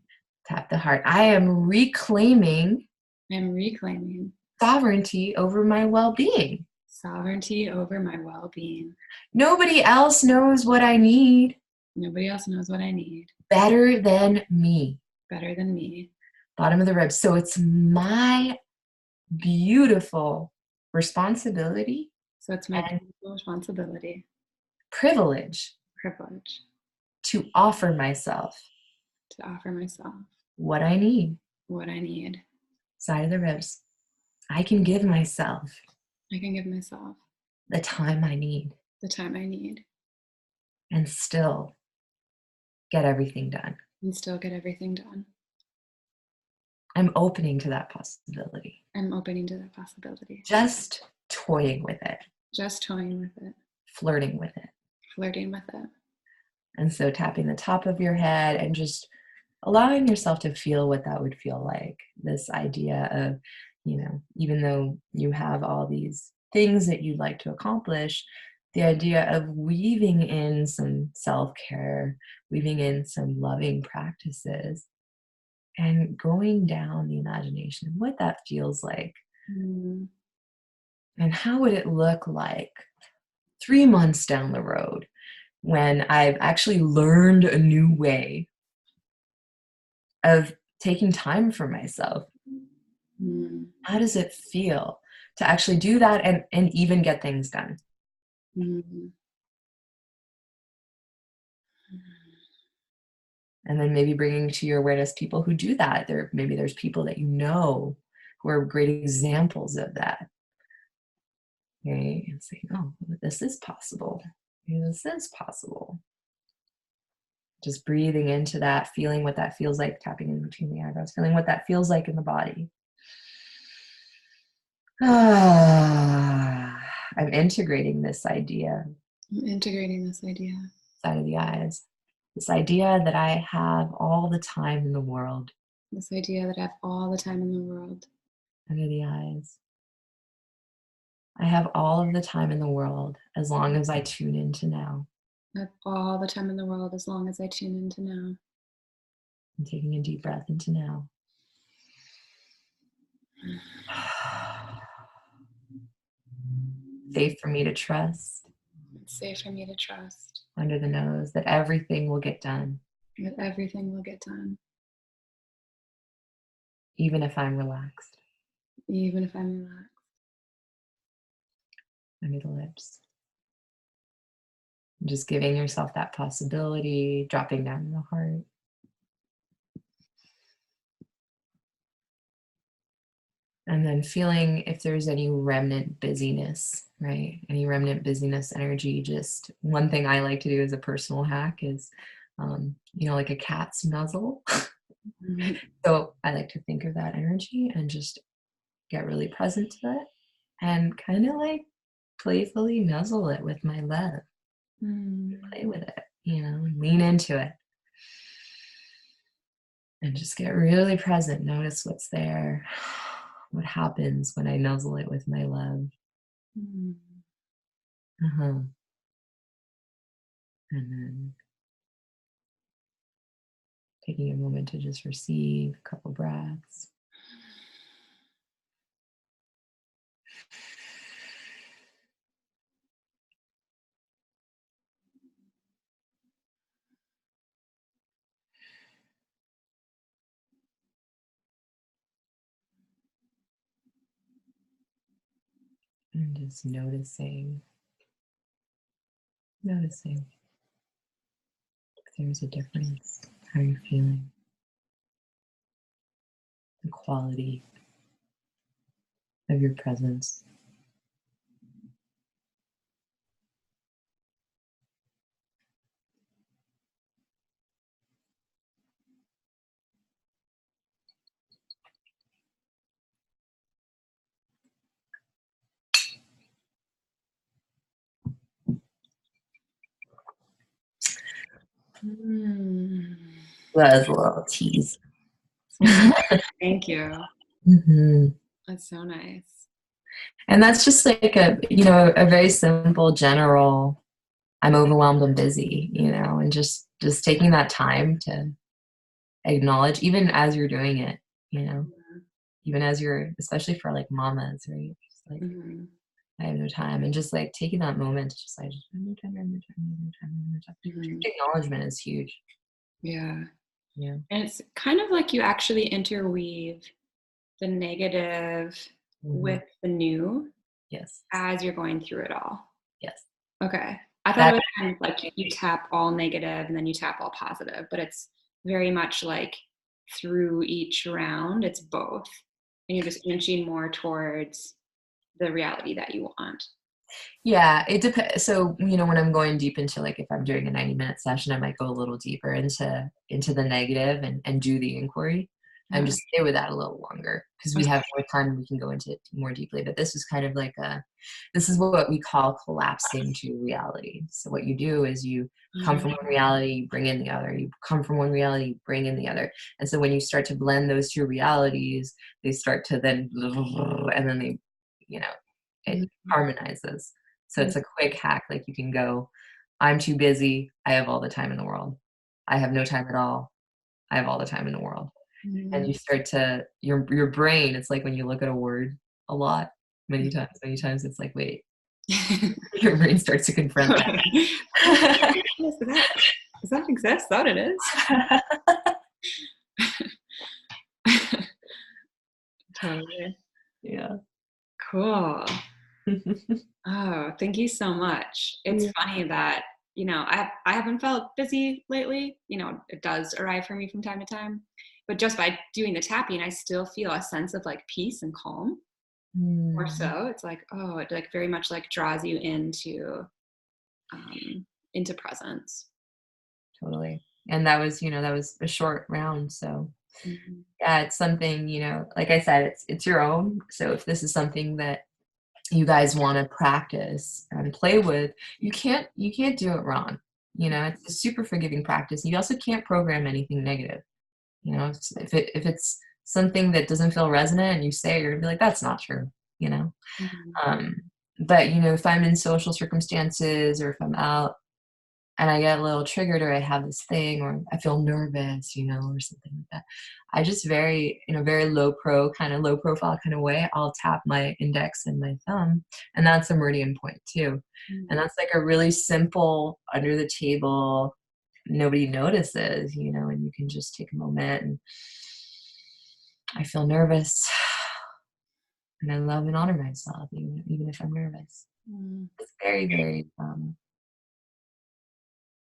Tap the heart. I am reclaiming I am reclaiming sovereignty over my well-being. sovereignty over my well-being. Nobody else knows what I need Nobody else knows what I need better than me. better than me. Bottom of the ribs. So it's my beautiful responsibility So it's my and beautiful responsibility, privilege privilege, to offer myself to offer myself what I need. what I need. Side of the ribs. I can give myself I can give myself the time I need the time I need and still get everything done. and still get everything done. I'm opening to that possibility. I'm opening to that possibility. Just toying with it, Just toying with it, flirting with it. flirting with it. And so tapping the top of your head and just allowing yourself to feel what that would feel like. This idea of, even though you have all these things that you'd like to accomplish, the idea of weaving in some self-care, weaving in some loving practices, and going down the imagination of what that feels like. Mm. And how would it look like 3 months down the road when I've actually learned a new way of taking time for myself? Mm. How does it feel to actually do that and even get things done? Mm. And then maybe bringing to your awareness people who do that. Maybe there's people that you know who are great examples of that. Okay, and saying, oh, this is possible. This is possible. Just breathing into that, feeling what that feels like, tapping in between the eyebrows, feeling what that feels like in the body. I'm integrating this idea. I'm integrating this idea. Side of the eyes. This idea that I have all the time in the world. This idea that I have all the time in the world. Under the eyes. I have all of the time in the world as long as I tune into now. I have all the time in the world as long as I tune into now. I'm taking a deep breath into now. Safe for me to trust. It's safe for me to trust Under the nose that everything will get done. that everything will get done. Even if I'm relaxed. Even if I'm relaxed. Under the lips. Just giving yourself that possibility, dropping down in the heart. And then feeling if there's any remnant busyness, right? Any remnant busyness energy. Just one thing I like to do as a personal hack is, like a cat's nuzzle. So I like to think of that energy and just get really present to it and kind of like playfully nuzzle it with my love. Play with it, lean into it. And just get really present. Notice what's there. What happens when I nuzzle it with my love. Uh-huh. And then taking a moment to just receive a couple breaths. And just noticing if there's a difference, how you're feeling, the quality of your presence. That was a little tease. Thank you. Mm-hmm. That's so nice. And that's just like a very simple, general, I'm overwhelmed and busy, and just taking that time to acknowledge, even as you're doing it, even as you're, especially for like mamas, right? Just like, I have no time. And just like taking that moment to just like, I have no time, I have no time, I have no time, I have no time. Acknowledgement is huge. Yeah. Yeah. And it's kind of like you actually interweave the negative with the new. Yes. As you're going through it all. Yes. Okay. I thought it was kind of like you tap all negative and then you tap all positive, but it's very much like through each round, it's both. And you're just inching more towards the reality that you want. Yeah, it depends. So, when I'm going deep into, like, if I'm doing a 90-minute session, I might go a little deeper into the negative and do the inquiry and Yeah. just stay with that a little longer because we have more time, we can go into it more deeply. But this is kind of like this is what we call collapsing to reality. So what you do is you come from one reality, you bring in the other. You come from one reality, you bring in the other. And so when you start to blend those two realities, they start to then, and then they, it Mhm. harmonizes. So it's a quick hack, like you can go, I'm too busy, I have all the time in the world. I have no time at all, I have all the time in the world. And Mhm. you start to your brain, it's like when you look at a word a lot, many times it's like, wait, your brain starts to confront that. Does that exist? Is that what it is? Totally. Yeah. Cool. Oh, thank you so much. It's Yeah. funny that, I haven't felt busy lately. It does arrive for me from time to time. But just by doing the tapping, I still feel a sense of like peace and calm. More Mm, so, it's like, oh, it like very much like draws you into presence. totally. And that was a short round, so Mhm. yeah, it's something, like I said, it's your own. So if this is something that you guys want to practice and play with, you can't do it wrong. It's a super forgiving practice. You also can't program anything negative. If it's something that doesn't feel resonant and you say it, you're gonna be like, that's not true. You know. Mhm. Um, but if I'm in social circumstances or if I'm out and I get a little triggered or I have this thing or I feel nervous, or something like that. I just very, very low profile kind of way, I'll tap my index and my thumb, and that's a meridian point too. And Mhm. that's like a really simple under the table, nobody notices, and you can just take a moment and I feel nervous and I love and honor myself, even if I'm nervous. Mhm. It's very, very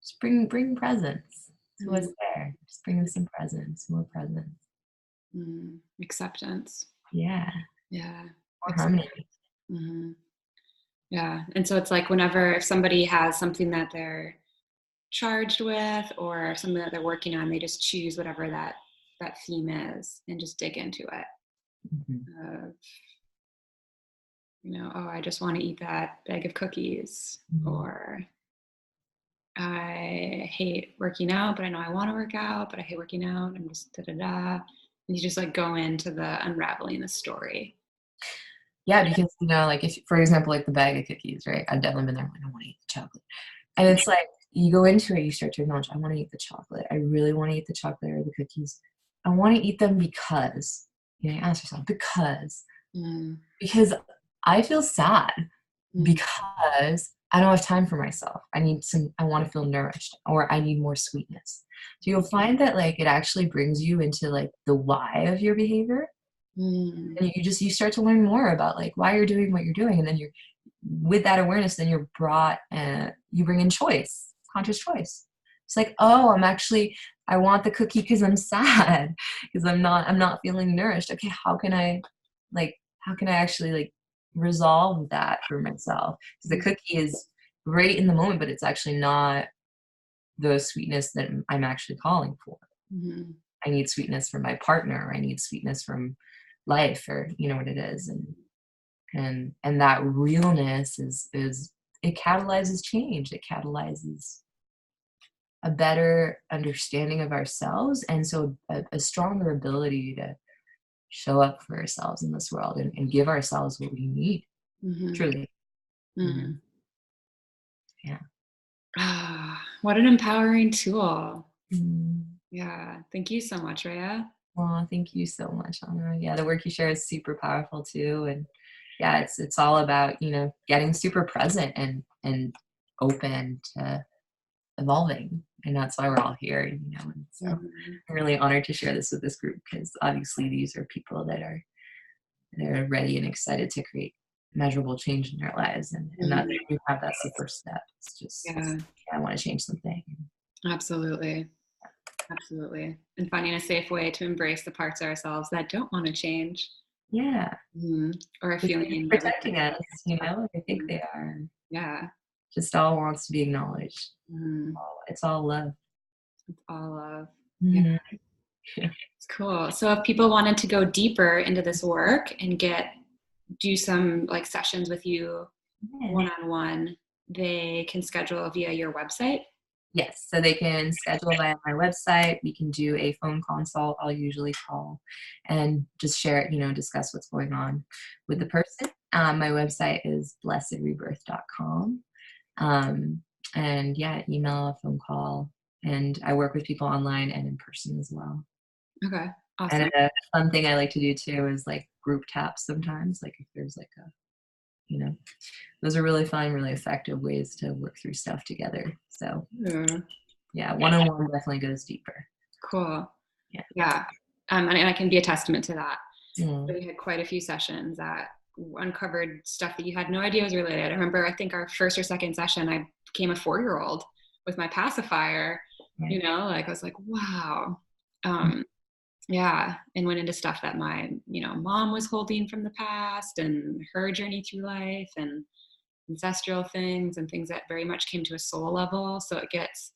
just bring presence to what's Mhm. there. Just bring some presence, more presence. Acceptance. Yeah, Yeah. more harmony. Mhm. Yeah. And so it's like whenever if somebody has something that they're charged with or something that they're working on, they just choose whatever that theme is and just dig into it. Mhm. Uh, oh, I just want to eat that bag of cookies, Mhm. or I hate working out, but I know I want to work out, but I hate working out. I'm just da da da. And you just like go into the unraveling the story. Yeah, because, like if, for example, like the bag of cookies, right? I've definitely been there. Like, I want to eat the chocolate, and it's like you go into it, you start to acknowledge, I want to eat the chocolate. I really want to eat the chocolate or the cookies. I want to eat them because, you ask yourself, Mm, because I feel sad. mm, Because I don't have time for myself. I want to feel nourished or I need more sweetness. So you'll find that like it actually brings you into like the why of your behavior. mm, And you start to learn more about like why you're doing what you're doing. And then you're with that awareness, then you bring in choice, conscious choice. It's like, oh, I want the cookie because I'm sad because I'm not feeling nourished. Okay, how can I actually like resolve that for myself? Because the mm, cookie is great in the moment, but it's actually not the sweetness that I'm actually calling for. mm, I need sweetness from my partner. I need sweetness from life, or you know what it is, and that realness is it catalyzes change. It catalyzes a better understanding of ourselves, and so a stronger ability to show up for ourselves in this world and give ourselves what we need. mhm, Truly. Hmm. mm. Yeah. Ah, what an empowering tool. Mm. Yeah. Thank you so much, Rhea. Well, thank you so much, Anna. Yeah, the work you share is super powerful too, and yeah, it's all about getting super present and open to evolving, and that's why we're all here. And so Mhm, I'm really honored to share this with this group because obviously these are people that are ready and excited to create measurable change in their lives, and that's mhm. that's the first step. It's just Yeah, I want to change something. absolutely. Absolutely. And finding a safe way to embrace the parts of ourselves that don't want to change. Yeah. Or a Because they're feeling that we protecting us, I think Mhm. they are. Yeah. Just all wants to be acknowledged. Mhm. It's all love. It's all love. Yeah. Mhm. Yeah. It's cool. So if people wanted to go deeper into this work and do some like sessions with you one-on-one, they can schedule via your website. Yes, so they can schedule via my website. We can do a phone consult. I'll usually call and just share, discuss what's going on with the person. My website is blessedrebirth.com. Um, and yeah, email, a phone call, and I work with people online and in person as well. Okay. And Awesome. a fun thing I like to do too is like group taps sometimes, like if there's like you know, those are really fun, really effective ways to work through stuff together. So Yeah. yeah, one-on-one definitely goes deeper. Cool. Yeah. Yeah. And I can be a testament to that. Mm. We had quite a few sessions that uncovered stuff that you had no idea was related. I remember, I think our first or second session, I became a 4-year-old with my pacifier, Yeah. like I was like, wow. Yeah. And went into stuff that my, mom was holding from the past and her journey through life and ancestral things and things that very much came to a soul level. So it gets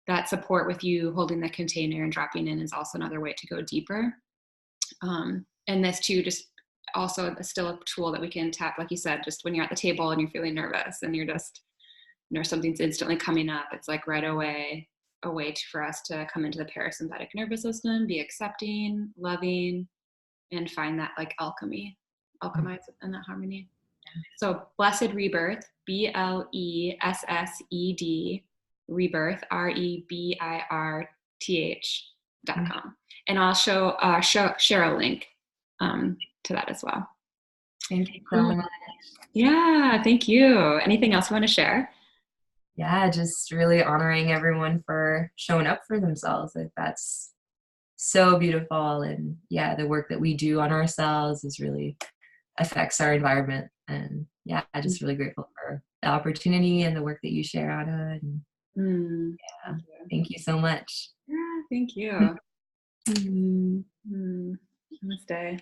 that support with you holding the container and dropping in is also another way to go deeper. And this too, just also still a tool that we can tap, like you said, just when you're at the table and you're feeling nervous and you're just, something's instantly coming up. It's like right away, a way for us to come into the parasympathetic nervous system, be accepting, loving, and find that like alchemize in that harmony. So Blessed Rebirth, BLESSED, Rebirth, REBIRTH.com. And I'll share a link to that as well. Thank you so Cool. much. Yeah, thank you. Anything else you want to share? Yeah, just really honoring everyone for showing up for themselves. Like that's so beautiful. And yeah, the work that we do on ourselves is really affects our environment. And yeah, I'm just really grateful for the opportunity and the work that you share, Anna. And Mm, yeah, thank you. thank you so much. Yeah, thank you. Mm. Mm, namaste.